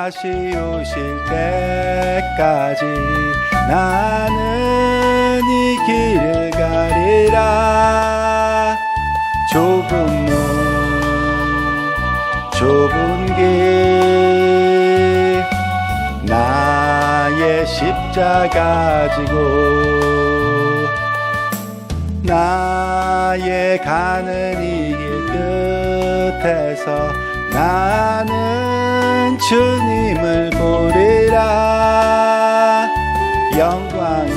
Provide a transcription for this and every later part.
다시 오실 때까지 나는 이 길을 가리라. 좁은 문 좁은 길 나의 십자가 지고 나의 가는 이 길 끝에서 나는 주님을 보리라. 영광의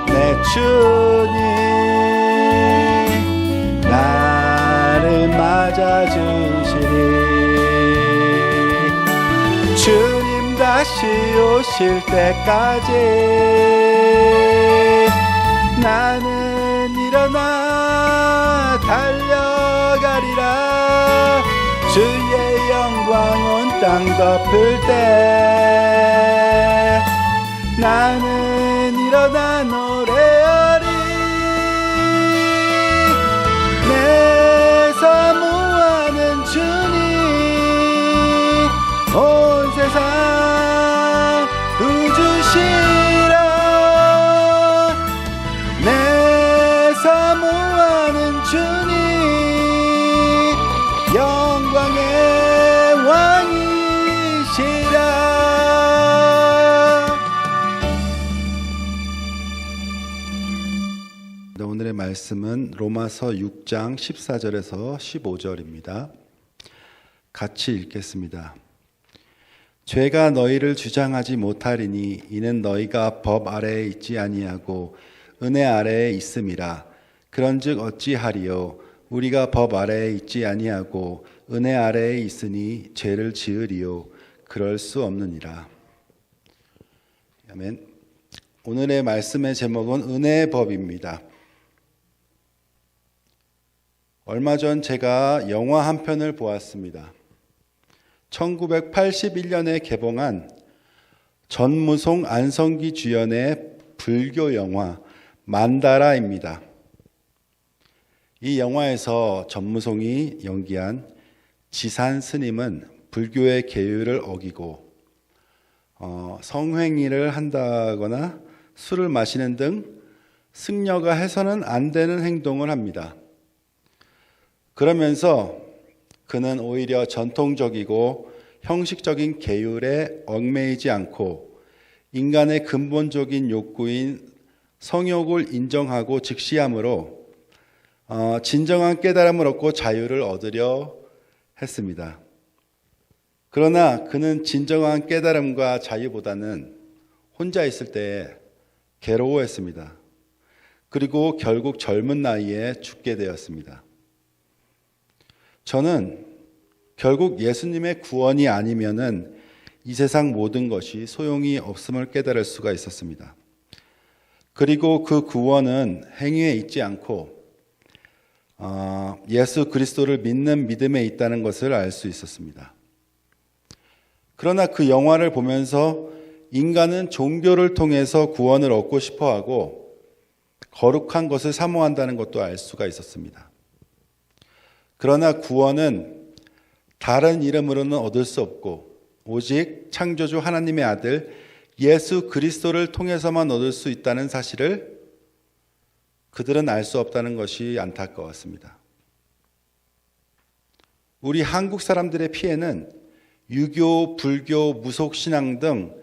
내 주님 나를 맞아주시리. 주님 다시 오실 때까지 나는 일어나 달려가리라. 주의 영광 온 땅 덮을 때 나는 일어나 노래하리. 내 사모하는 주님 온 세상 부주시라. 내 사모하는 주님 영광의 왕이시라. 오늘의 말씀은 로마서 6장 14절에서 15절입니다. 같이 읽겠습니다. 죄가 너희를 주장하지 못하리니 이는 너희가 법 아래에 있지 아니하고 은혜 아래에 있음이라. 그런즉 어찌하리요? 우리가 법 아래에 있지 아니하고 은혜 아래에 있으니 죄를 지으리요? 그럴 수 없느니라. 아멘. 오늘의 말씀의 제목은 은혜의 법입니다. 얼마 전 제가 영화 한 편을 보았습니다. 1981년에 개봉한 전무송 안성기 주연의 불교 영화 만다라입니다. 이 영화에서 전무송이 연기한 지산 스님은 불교의 계율을 어기고 성행위를 한다거나 술을 마시는 등 승려가 해서는 안 되는 행동을 합니다. 그러면서 그는 오히려 전통적이고 형식적인 계율에 얽매이지 않고 인간의 근본적인 욕구인 성욕을 인정하고 직시함으로 진정한 깨달음을 얻고 자유를 얻으려 했습니다. 그러나 그는 진정한 깨달음과 자유보다는 혼자 있을 때 괴로워했습니다. 그리고 결국 젊은 나이에 죽게 되었습니다. 저는 결국 예수님의 구원이 아니면은 이 세상 모든 것이 소용이 없음을 깨달을 수가 있었습니다. 그리고 그 구원은 행위에 있지 않고 예수 그리스도를 믿는 믿음에 있다는 것을 알 수 있었습니다. 그러나 그 영화를 보면서 인간은 종교를 통해서 구원을 얻고 싶어하고 거룩한 것을 사모한다는 것도 알 수가 있었습니다. 그러나 구원은 다른 이름으로는 얻을 수 없고 오직 창조주 하나님의 아들 예수 그리스도를 통해서만 얻을 수 있다는 사실을 그들은 알 수 없다는 것이 안타까웠습니다. 우리 한국 사람들의 피해는 유교, 불교, 무속신앙 등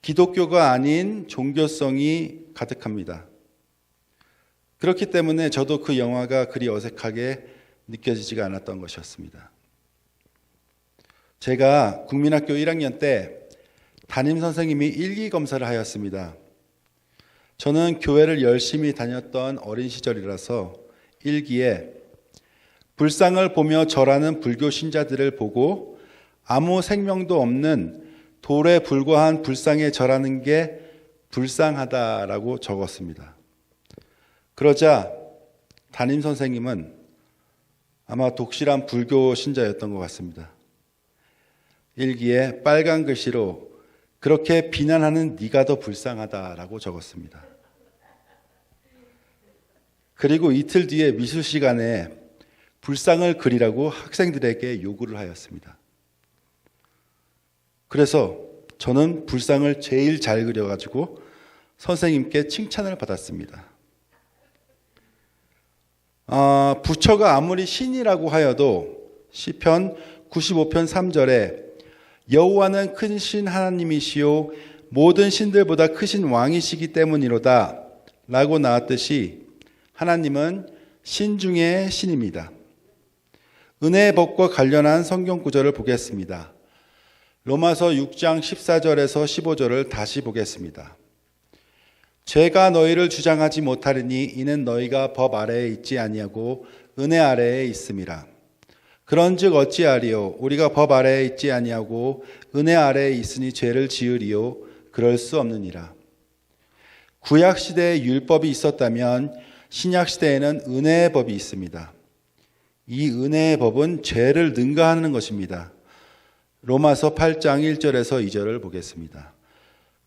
기독교가 아닌 종교성이 가득합니다. 그렇기 때문에 저도 그 영화가 그리 어색하게 느껴지지가 않았던 것이었습니다. 제가 국민학교 1학년 때 담임선생님이 일기검사를 하였습니다. 저는 교회를 열심히 다녔던 어린 시절이라서 일기에 불상을 보며 절하는 불교 신자들을 보고 아무 생명도 없는 돌에 불과한 불상에 절하는 게 불쌍하다라고 적었습니다. 그러자 담임선생님은 아마 독실한 불교 신자였던 것 같습니다. 일기에 빨간 글씨로 그렇게 비난하는 네가 더 불쌍하다라고 적었습니다. 그리고 이틀 뒤에 미술 시간에 불상을 그리라고 학생들에게 요구를 하였습니다. 그래서 저는 불상을 제일 잘 그려가지고 선생님께 칭찬을 받았습니다. 부처가 아무리 신이라고 하여도 시편 95편 3절에 여호와는 크신 하나님이시요 모든 신들보다 크신 왕이시기 때문이로다 라고 나왔듯이 하나님은 신 중의 신입니다. 은혜의 법과 관련한 성경 구절을 보겠습니다. 로마서 6장 14절에서 15절을 다시 보겠습니다. 죄가 너희를 주장하지 못하리니 이는 너희가 법 아래에 있지 아니하고 은혜 아래에 있음이라. 그런즉 어찌하리요? 우리가 법 아래에 있지 아니하고 은혜 아래에 있으니 죄를 지으리요? 그럴 수 없느니라. 구약 시대에 율법이 있었다면 신약 시대에는 은혜의 법이 있습니다. 이 은혜의 법은 죄를 능가하는 것입니다. 로마서 8장 1절에서 2절을 보겠습니다.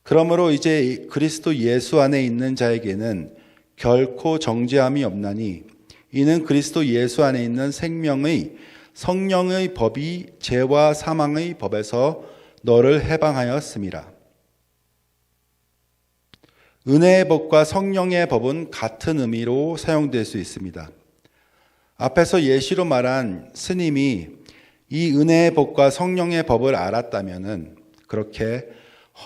그러므로 이제 그리스도 예수 안에 있는 자에게는 결코 정죄함이 없나니 이는 그리스도 예수 안에 있는 생명의 성령의 법이 죄와 사망의 법에서 너를 해방하였음이라. 은혜의 법과 성령의 법은 같은 의미로 사용될 수 있습니다. 앞에서 예시로 말한 스님이 이 은혜의 법과 성령의 법을 알았다면 그렇게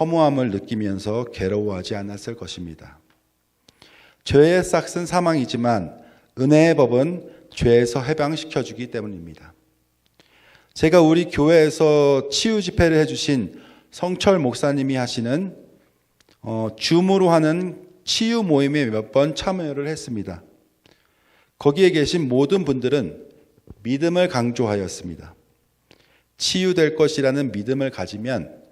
허무함을 느끼면서 괴로워하지 않았을 것입니다. 죄의 싹은 사망이지만 은혜의 법은 죄에서 해방시켜주기 때문입니다. 제가 우리 교회에서 치유 집회를 해주신 성철 목사님이 하시는 줌으로 하는 치유 모임에 몇 번 참여를 했습니다. 거기에 계신 모든 분들은 믿음을 강조하였습니다. 치유될 것이라는 믿음을 가지면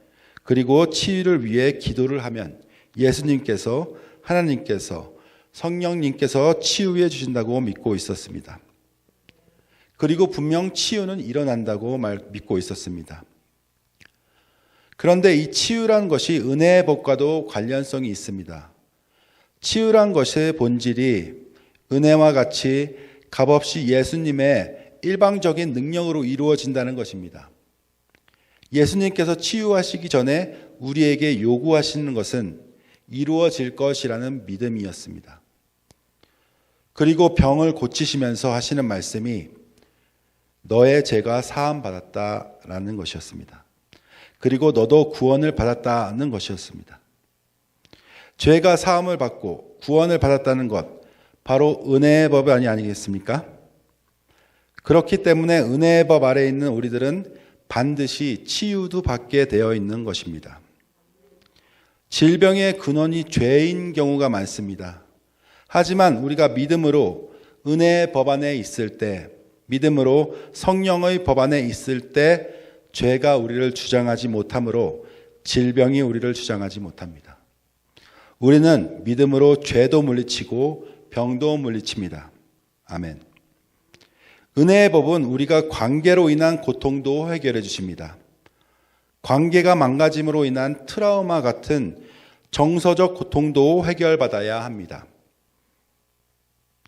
그리고 치유를 위해 기도를 하면 예수님께서 하나님께서 성령님께서 치유해 주신다고 믿고 있었습니다. 그리고 분명 치유는 일어난다고 믿고 있었습니다. 그런데 이 치유란 것이 은혜의 법과도 관련성이 있습니다. 치유란 것의 본질이 은혜와 같이 값없이 예수님의 일방적인 능력으로 이루어진다는 것입니다. 예수님께서 치유하시기 전에 우리에게 요구하시는 것은 이루어질 것이라는 믿음이었습니다. 그리고 병을 고치시면서 하시는 말씀이 너의 죄가 사함 받았다라는 것이었습니다. 그리고 너도 구원을 받았다는 것이었습니다. 죄가 사함을 받고 구원을 받았다는 것, 바로 은혜의 법 아니겠습니까? 그렇기 때문에 은혜의 법 아래에 있는 우리들은 반드시 치유도 받게 되어 있는 것입니다. 질병의 근원이 죄인 경우가 많습니다. 하지만 우리가 믿음으로 은혜의 법 안에 있을 때, 믿음으로 성령의 법 안에 있을 때 죄가 우리를 주장하지 못하므로 질병이 우리를 주장하지 못합니다. 우리는 믿음으로 죄도 물리치고 병도 물리칩니다. 아멘. 은혜의 법은 우리가 관계로 인한 고통도 해결해 주십니다. 관계가 망가짐으로 인한 트라우마 같은 정서적 고통도 해결받아야 합니다.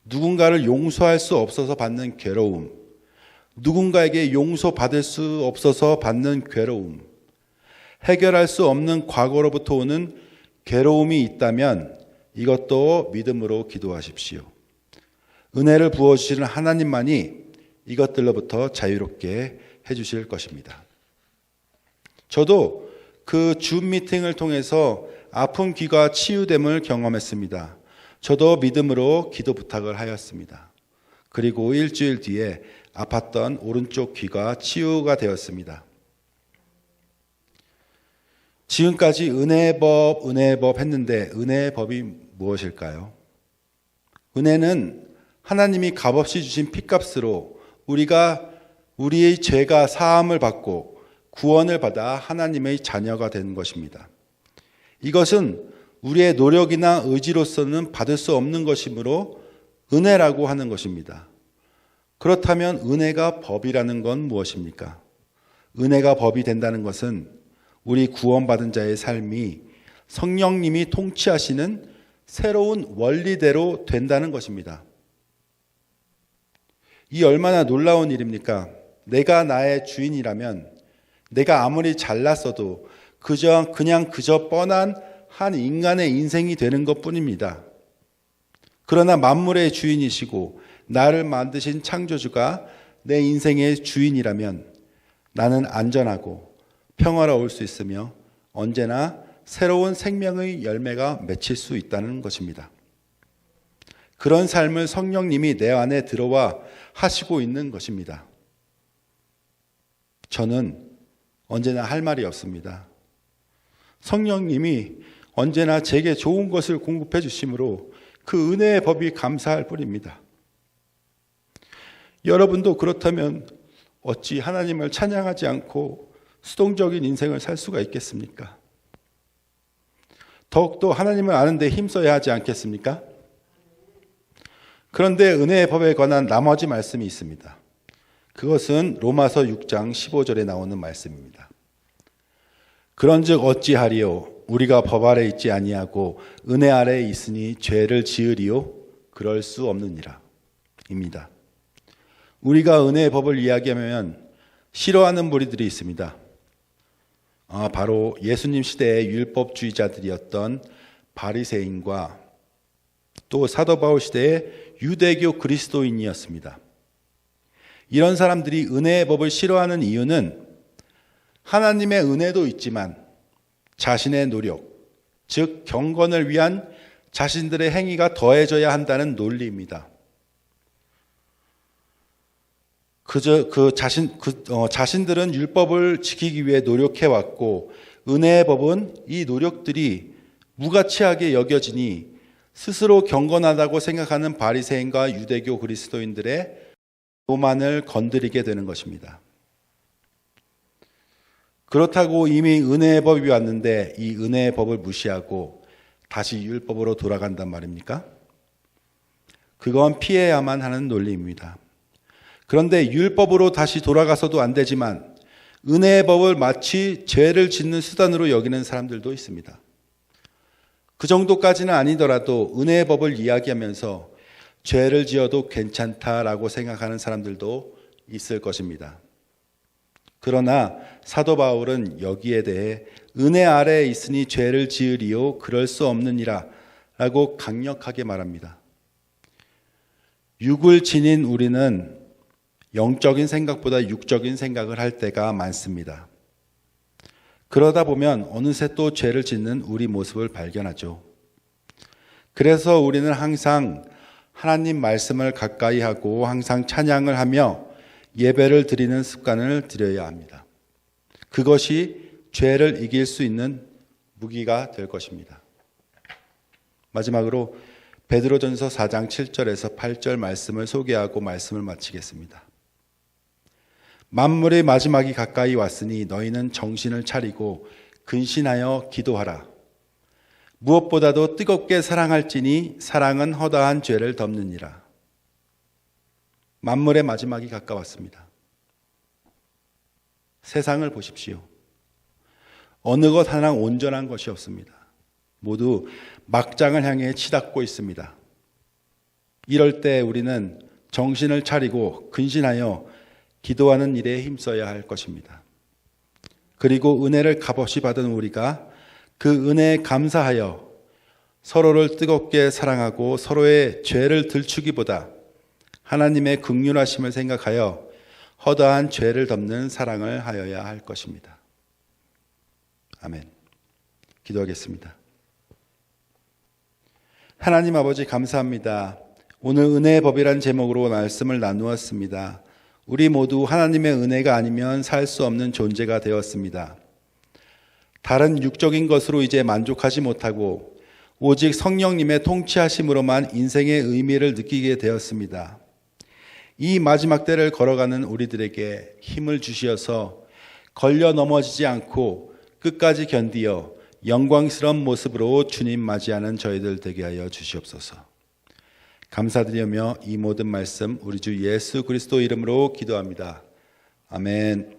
누군가를 용서할 수 없어서 받는 괴로움, 누군가에게 용서받을 수 없어서 받는 괴로움, 해결할 수 없는 과거로부터 오는 괴로움이 있다면 이것도 믿음으로 기도하십시오. 은혜를 부어주시는 하나님만이 이것들로부터 자유롭게 해주실 것입니다. 저도 그 줌 미팅을 통해서 아픈 귀가 치유됨을 경험했습니다. 저도 믿음으로 기도 부탁을 하였습니다. 그리고 일주일 뒤에 아팠던 오른쪽 귀가 치유가 되었습니다. 지금까지 은혜의 법 했는데 은혜의 법이 무엇일까요? 은혜는 하나님이 값없이 주신 핏값으로 우리의 죄가 사함을 받고 구원을 받아 하나님의 자녀가 된 것입니다. 이것은 우리의 노력이나 의지로서는 받을 수 없는 것이므로 은혜라고 하는 것입니다. 그렇다면 은혜가 법이라는 건 무엇입니까? 은혜가 법이 된다는 것은 우리 구원받은 자의 삶이 성령님이 통치하시는 새로운 원리대로 된다는 것입니다. 이 얼마나 놀라운 일입니까? 내가 나의 주인이라면 내가 아무리 잘났어도 그냥 뻔한 한 인간의 인생이 되는 것뿐입니다. 그러나 만물의 주인이시고 나를 만드신 창조주가 내 인생의 주인이라면 나는 안전하고 평화로울 수 있으며 언제나 새로운 생명의 열매가 맺힐 수 있다는 것입니다. 그런 삶을 성령님이 내 안에 들어와 하시고 있는 것입니다. 저는 언제나 할 말이 없습니다. 성령님이 언제나 제게 좋은 것을 공급해 주심으로 그 은혜의 법이 감사할 뿐입니다. 여러분도 그렇다면 어찌 하나님을 찬양하지 않고 수동적인 인생을 살 수가 있겠습니까? 더욱더 하나님을 아는 데 힘써야 하지 않겠습니까? 그런데 은혜의 법에 관한 나머지 말씀이 있습니다. 그것은 로마서 6장 15절에 나오는 말씀입니다. 그런즉 어찌하리요? 우리가 법 아래 있지 아니하고 은혜 아래에 있으니 죄를 지으리요? 그럴 수 없느니라 입니다. 우리가 은혜의 법을 이야기하면 싫어하는 무리들이 있습니다. 바로 예수님 시대의 율법주의자들이었던 바리새인과 또 사도 바울 시대의 유대교 그리스도인이었습니다. 이런 사람들이 은혜의 법을 싫어하는 이유는 하나님의 은혜도 있지만 자신의 노력, 즉 경건을 위한 자신들의 행위가 더해져야 한다는 논리입니다. 자신들은 율법을 지키기 위해 노력해왔고 은혜의 법은 이 노력들이 무가치하게 여겨지니 스스로 경건하다고 생각하는 바리새인과 유대교 그리스도인들의 교만을 건드리게 되는 것입니다. 그렇다고 이미 은혜의 법이 왔는데 이 은혜의 법을 무시하고 다시 율법으로 돌아간단 말입니까? 그건 피해야만 하는 논리입니다. 그런데 율법으로 다시 돌아가서도 안 되지만 은혜의 법을 마치 죄를 짓는 수단으로 여기는 사람들도 있습니다. 그 정도까지는 아니더라도 은혜의 법을 이야기하면서 죄를 지어도 괜찮다라고 생각하는 사람들도 있을 것입니다. 그러나 사도 바울은 여기에 대해 은혜 아래에 있으니 죄를 지으리요 그럴 수 없느니라 라고 강력하게 말합니다. 육을 지닌 우리는 영적인 생각보다 육적인 생각을 할 때가 많습니다. 그러다 보면 어느새 또 죄를 짓는 우리 모습을 발견하죠. 그래서 우리는 항상 하나님 말씀을 가까이 하고 항상 찬양을 하며 예배를 드리는 습관을 들여야 합니다. 그것이 죄를 이길 수 있는 무기가 될 것입니다. 마지막으로 베드로전서 4장 7절에서 8절 말씀을 소개하고 말씀을 마치겠습니다. 만물의 마지막이 가까이 왔으니 너희는 정신을 차리고 근신하여 기도하라. 무엇보다도 뜨겁게 사랑할지니 사랑은 허다한 죄를 덮느니라. 만물의 마지막이 가까웠습니다. 세상을 보십시오. 어느 것 하나 온전한 것이 없습니다. 모두 막장을 향해 치닫고 있습니다. 이럴 때 우리는 정신을 차리고 근신하여 기도하는 일에 힘써야 할 것입니다. 그리고 은혜를 값없이 받은 우리가 그 은혜에 감사하여 서로를 뜨겁게 사랑하고 서로의 죄를 들추기보다 하나님의 긍휼하심을 생각하여 허다한 죄를 덮는 사랑을 하여야 할 것입니다. 아멘. 기도하겠습니다. 하나님 아버지 감사합니다. 오늘 은혜의 법이란 제목으로 말씀을 나누었습니다. 우리 모두 하나님의 은혜가 아니면 살 수 없는 존재가 되었습니다. 다른 육적인 것으로 이제 만족하지 못하고 오직 성령님의 통치하심으로만 인생의 의미를 느끼게 되었습니다. 이 마지막 때를 걸어가는 우리들에게 힘을 주시어서 걸려 넘어지지 않고 끝까지 견디어 영광스러운 모습으로 주님 맞이하는 저희들 되게 하여 주시옵소서. 감사드리며 이 모든 말씀 우리 주 예수 그리스도 이름으로 기도합니다. 아멘.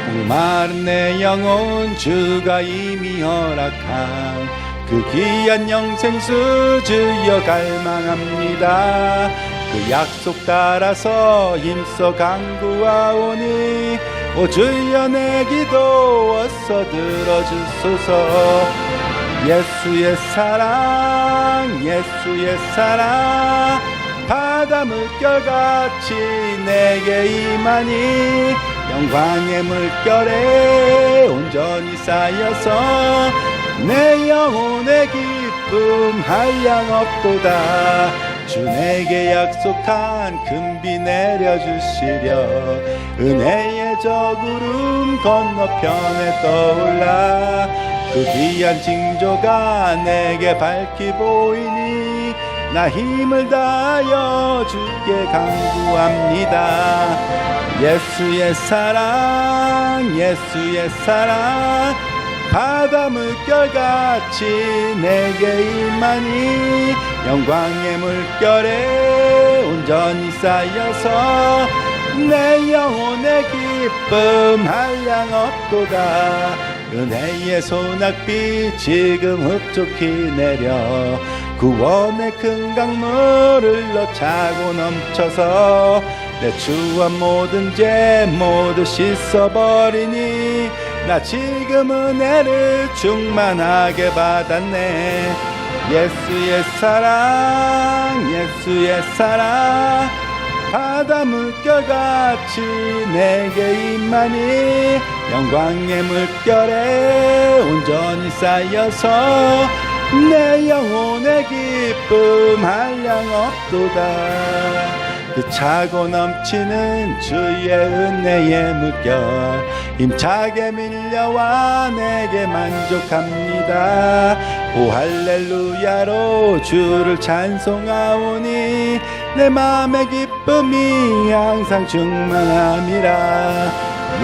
목마른 내 영혼 주가 이미 허락한 그 귀한 영생수 주여 갈망합니다. 그 약속 따라서 힘써 간구하오니 오 주여 내 기도 어서 들어주소서. 예수의 사랑 예수의 사랑 바다 물결같이 내게 임하니 영광의 물결에 온전히 쌓여서 내 영혼의 기쁨 한량 없도다. 주 내게 약속한 금비 내려주시려 은혜의 저 구름 건너편에 떠올라 그 귀한 징조가 내게 밝히 보이니 나 힘을 다하여 주께 간구합니다. 예수의 사랑 예수의 사랑 바다 물결같이 내게 임하니 영광의 물결에 온전히 쌓여서 내 영혼의 기쁨 한량 없도다. 은혜의 소낙비 지금 흡족히 내려 구원의 큰 강물을 흘러 차고 넘쳐서 내 추한 모든 죄 모두 씻어버리니 나 지금 은혜를 충만하게 받았네. 예수의 사랑 예수의 사랑 바다 물결같이 내게 임하니 영광의 물결에 온전히 쌓여서 내 영혼의 기쁨 한량 없도다. 그 차고 넘치는 주의 은혜의 물결 힘차게 밀려와 내게 만족합니다. 오 할렐루야로 주를 찬송하오니 내 마음의 기쁨이 항상 충만함이라.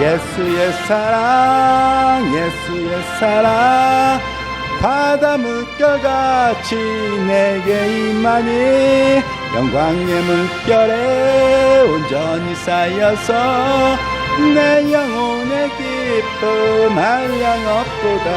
예수의 사랑 예수의 사랑 바다 물결같이 내게 임하니 영광의 물결에 온전히 쌓여서 내 영혼의 기쁨 한량 없도다.